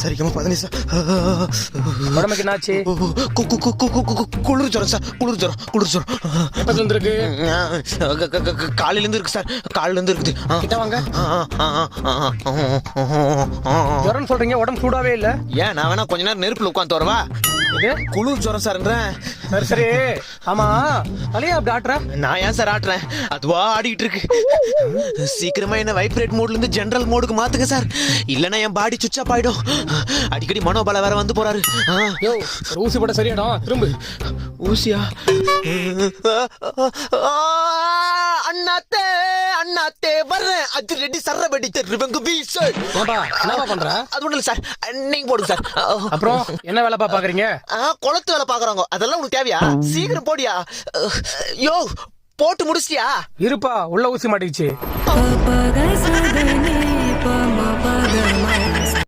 சரிக்கமா 15 sir. உடம்புக்கு என்னாச்சு? குளிர் ஜுரம் சார். குளிர் ஜுரம். எப்பத்துல இருந்திருக்கு? காலையில இருந்து இருக்கு சார். காலையில இருந்து இருக்குது. கிட்ட வாங்க. ஜுரம் சொல்றீங்க, உடம்பு சூடாவே இல்ல. ஏன் நான் வேணா கொஞ்ச நேரம் நெருப்புல உட்காந்து வரவா? குளிர் ஜுரம் சார்ன்றேன். சரி ஆமா, தலையா அப்படி ஆட்டுற? நான் ஏன் சார் ஆட்டுறேன்? அதுவா ஆடிட்டு இருக்கு. சீக்கிரமா என்ன வைப்ரேட் மோட்ல இருந்து ஜெனரல் மோடுக்கு மாத்துங்க சார். இல்லன்னா என் பாடி சுவிட்ச் ஆஃப் ஆயிடும். அடிக்கடி மனோபல வேற வந்து போறாரு. யோ, ஊசி போட சரியாடா. திரும்ப ஊசியா? அண்ணாத்தே வர்றேன். அது ரெடி சரபடி தெருவங்க வீசு. என்னவா பண்ற? அது ஒண்ணு இல்ல சார், நீங்க போடுங்க சார். அப்புறம் என்ன வேலை பாக்குறீங்க? குளத்து வேலை பாக்குறாங்க. அதெல்லாம் உனக்கு தேவையா? சீக்கிரம் போடியா. யோ, போட்டு முடிச்சிட்டியா? இருப்பா, உள்ள ஊசி மாட்டிக்கிச்சு.